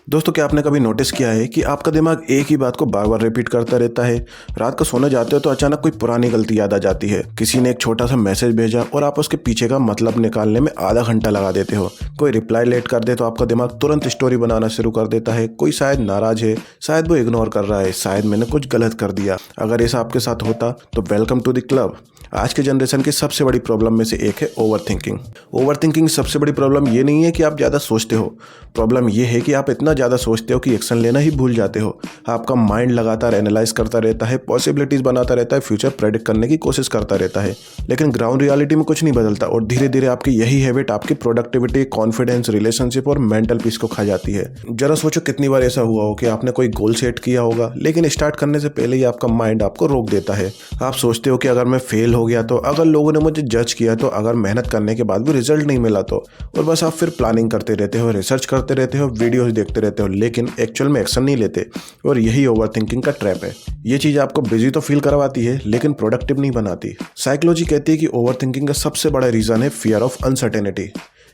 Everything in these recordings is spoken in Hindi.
दोस्तों, क्या आपने कभी नोटिस किया है कि आपका दिमाग एक ही बात को बार बार रिपीट करता रहता है। रात को सोने जाते हो तो अचानक कोई पुरानी गलती याद आ जाती है। किसी ने एक छोटा सा मैसेज भेजा और आप उसके पीछे का मतलब निकालने में आधा घंटा लगा देते हो। कोई रिप्लाई लेट कर दे तो आपका दिमाग तुरंत स्टोरी बनाना शुरू कर देता है। कोई शायद नाराज है, शायद वो इग्नोर कर रहा है, शायद मैंने कुछ गलत कर दिया। अगर ऐसा आपके साथ होता तो वेलकम टू द क्लब। आज के जनरेशन की सबसे बड़ी प्रॉब्लम में से एक है ओवर थिंकिंग। ओवर थिंकिंग सबसे बड़ी प्रॉब्लम ये नहीं है कि आप ज़्यादा सोचते हो, प्रॉब्लम ये है कि आप इतना ज़्यादा सोचते हो कि एक्शन लेना ही भूल जाते हो। आपका माइंड लगातार एनालाइज करता रहता है, पॉसिबिलिटीज़ बनाता रहता है, फ्यूचर प्रेडिक्ट करने की कोशिश करता रहता है, लेकिन ग्राउंड रियलिटी में कुछ नहीं बदलता और धीरे धीरे आपकी यही हैबिट आपकी प्रोडक्टिविटी, कॉन्फिडेंस, रिलेशनशिप और मेंटल पीस को खा जाती है। जरा सोचो कितनी बार ऐसा हुआ हो कि आपने कोई गोल सेट किया होगा, लेकिन स्टार्ट करने से पहले ही आपका माइंड आपको रोक देता है। आप सोचते हो कि अगर मैं फेल हो गया तो, अगर लोगों ने मुझे जज किया तो, अगर मेहनत करने के बाद भी रिजल्ट नहीं मिला तो, और बस आप फिर प्लानिंग करते रहते हो, रिसर्च करते रहते हो, वीडियोस देखते रहते हो, लेकिन एक्चुअल में एक्शन नहीं लेते। और यही ओवर थिंकिंग का ट्रैप है। ये चीज़ आपको बिजी तो फील करवाती है लेकिन प्रोडक्टिव नहीं बनाती। साइकोलॉजी कहती है कि ओवर थिंकिंग का सबसे बड़ा रीज़न है फियर ऑफ अनसर्टेनिटी।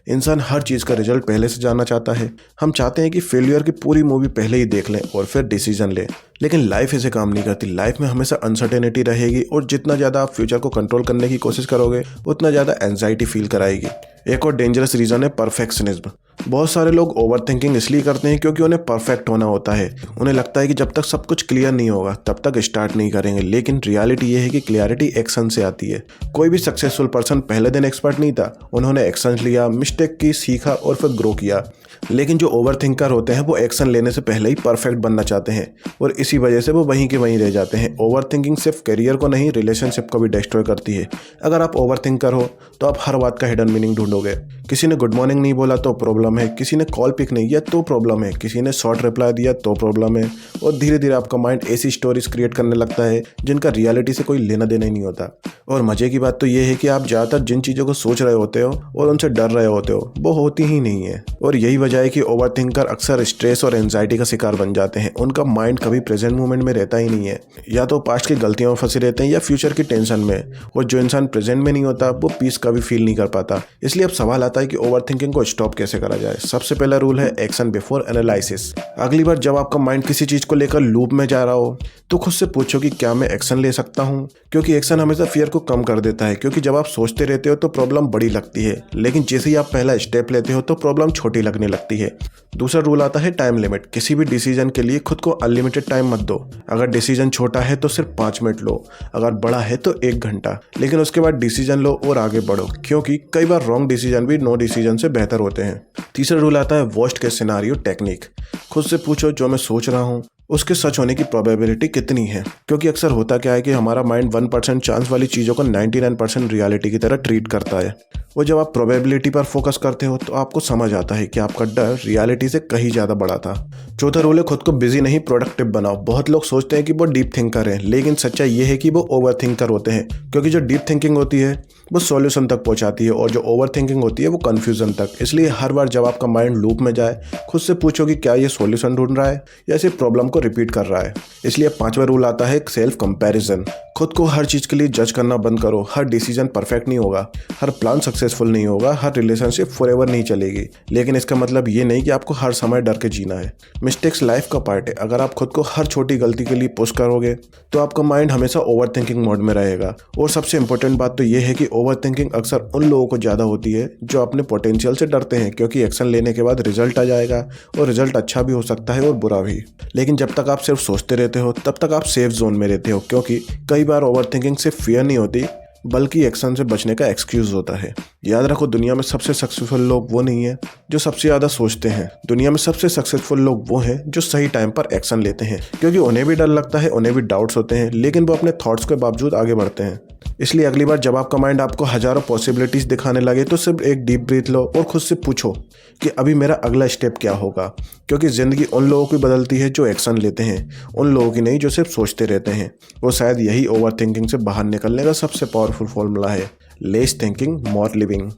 इंसान हर चीज़ का रिजल्ट पहले से जानना चाहता है। हम चाहते हैं कि फेलियर की पूरी मूवी पहले ही देख लें और फिर डिसीजन लें, लेकिन लाइफ ऐसे काम नहीं करती। लाइफ में हमेशा अनसर्टेनिटी रहेगी और जितना ज़्यादा आप फ्यूचर को कंट्रोल करने की कोशिश करोगे उतना ज़्यादा एंजाइटी फील कराएगी। एक और डेंजरस रीज़न है परफेक्शनिज्म। बहुत सारे लोग ओवर थिंकिंग इसलिए करते हैं क्योंकि उन्हें परफेक्ट होना होता है। उन्हें लगता है कि जब तक सब कुछ क्लियर नहीं होगा तब तक स्टार्ट नहीं करेंगे, लेकिन रियलिटी ये है कि क्लियरिटी एक्शन से आती है। कोई भी सक्सेसफुल पर्सन पहले दिन एक्सपर्ट नहीं था। उन्होंने एक्शन लिया, मिस्टेक की, सीखा और फिर ग्रो किया। लेकिन जो ओवर थिंकर होते हैं वो एक्शन लेने से पहले ही परफेक्ट बनना चाहते हैं और इसी वजह से वो वहीं के वहीं रह जाते हैं। ओवर थिंकिंग सिर्फ करियर को नहीं, रिलेशनशिप को भी डिस्ट्रॉय करती है। अगर आप ओवर थिंकर हो तो आप हर बात का हिडन मीनिंग ढूंढोगे। किसी ने गुड मॉर्निंग नहीं बोला तो प्रॉब्लम है, किसी ने कॉल पिक नहीं किया तो प्रॉब्लम है, किसी ने शॉर्ट रिप्लाई दिया तो प्रॉब्लम है। और धीरे धीरे आपका माइंड ऐसी स्टोरीज क्रिएट करने लगता है जिनका रियलिटी से कोई लेना देना ही नहीं होता। और मजे की बात तो ये है कि आप ज़्यादातर जिन चीज़ों को सोच रहे होते हो और उनसे डर रहे होते हो वो होती ही नहीं है। और यही वजह है कि ओवर थिंकर अक्सर स्ट्रेस और एंजाइटी का शिकार बन जाते हैं। उनका माइंड कभी प्रेजेंट मोमेंट में रहता ही नहीं है। या तो पास्ट की गलतियों में फंसे रहते हैं या फ्यूचर की टेंशन में। और जो इंसान प्रेजेंट में नहीं होता वो पीस कभी फील नहीं कर पाता। इसलिए अब सवाल आता है कि ओवर थिंकिंग को स्टॉप कैसे करा जाए। सबसे पहला रूल है एक्शन बिफोर एनालिसिस। अगली बार जब आपका माइंड किसी चीज़ को लेकर लूप में जा रहा हो तो खुद से पूछो कि क्या मैं एक्शन ले सकता हूँ, क्योंकि एक्शन हमेशा फियर को कम कर देता है। क्योंकि जब आप सोचते रहते हो तो प्रॉब्लम बड़ी लगती है, लेकिन जैसे ही आप पहला स्टेप लेते हो तो प्रॉब्लम छोटी लगने लगती है। दूसरा रूल आता है टाइम लिमिट। किसी भी डिसीजन के लिए खुद को अनलिमिटेड टाइम मत दो। अगर डिसीजन छोटा है तो सिर्फ 5 मिनट लो, अगर बड़ा है तो 1 घंटा, लेकिन उसके बाद डिसीजन लो और आगे बढ़ो, क्योंकि कई बार रॉन्ग डिसीजन भी नो डिसीजन से बेहतर होते हैं। तीसरा रूल आता है वर्स्ट केस सिनेरियो टेक्निक। खुद से पूछो जो मैं सोच रहा हूँ उसके सच होने की प्रोबेबिलिटी कितनी है। क्योंकि अक्सर होता क्या है कि हमारा माइंड 1% चांस वाली चीज़ों को 99% रियलिटी की तरह ट्रीट करता है। और जब आप प्रोबेबिलिटी पर फोकस करते हो तो आपको समझ आता है कि आपका डर रियलिटी से कहीं ज़्यादा बड़ा था। चौथा रूल है खुद को बिजी नहीं, प्रोडक्टिव बनाओ। बहुत लोग सोचते हैं कि वो डीप थिंकर हैं, लेकिन सच्चाई ये है कि वो ओवर थिंकर होते हैं। क्योंकि जो डीप थिंकिंग होती है वो सॉल्यूशन तक पहुंचाती है और जो ओवर थिंकिंग होती है वो कन्फ्यूजन तक। इसलिए हर बार जब आपका माइंड लूप में जाए खुद से पूछो कि क्या ये सॉल्यूशन ढूंढ रहा है या सिर्फ प्रॉब्लम को रिपीट कर रहा है। इसलिए पांचवा रूल आता है सेल्फ कंपैरिजन। खुद को हर चीज़ के लिए जज करना बंद करो। हर डिसीजन परफेक्ट नहीं होगा, हर प्लान सक्सेसफुल नहीं होगा, हर रिलेशनशिप फॉरएवर नहीं चलेगी, लेकिन इसका मतलब ये नहीं कि आपको हर समय डर के जीना है। मिस्टेक्स लाइफ का पार्ट है। अगर आप खुद को हर छोटी गलती के लिए पुश करोगे तो आपका माइंड हमेशा ओवर थिंकिंग मोड में रहेगा। और सबसे इंपॉर्टेंट बात तो ये है कि ओवर थिंकिंग अक्सर उन लोगों को ज़्यादा होती है जो अपने पोटेंशियल से डरते हैं, क्योंकि एक्शन लेने के बाद रिजल्ट आ जाएगा और रिजल्ट अच्छा भी हो सकता है और बुरा भी। लेकिन जब तक आप सिर्फ सोचते रहते हो तब तक आप सेफ जोन में रहते हो, क्योंकि कई बार ओवर थिंकिंग सिर्फ फियर नहीं होती बल्कि एक्शन से बचने का एक्सक्यूज होता है। याद रखो, दुनिया में सबसे सक्सेसफुल लोग वो नहीं है जो सबसे ज़्यादा सोचते हैं। दुनिया में सबसे सक्सेसफुल लोग वो हैं जो सही टाइम पर एक्शन लेते हैं, क्योंकि उन्हें भी डर लगता है, उन्हें भी डाउट्स होते हैं, लेकिन वो अपने थॉट्स के बावजूद आगे बढ़ते हैं। इसलिए अगली बार जब आपका माइंड आपको हजारों पॉसिबिलिटीज़ दिखाने लगे तो सिर्फ एक डीप ब्रीथ लो और खुद से पूछो कि अभी मेरा अगला स्टेप क्या होगा। क्योंकि ज़िंदगी उन लोगों की बदलती है जो एक्शन लेते हैं, उन लोगों की नहीं जो सिर्फ सोचते रहते हैं। वो शायद यही ओवर थिंकिंग से बाहर निकलने का सबसे पावरफुल फॉर्मूला है। Less thinking more living.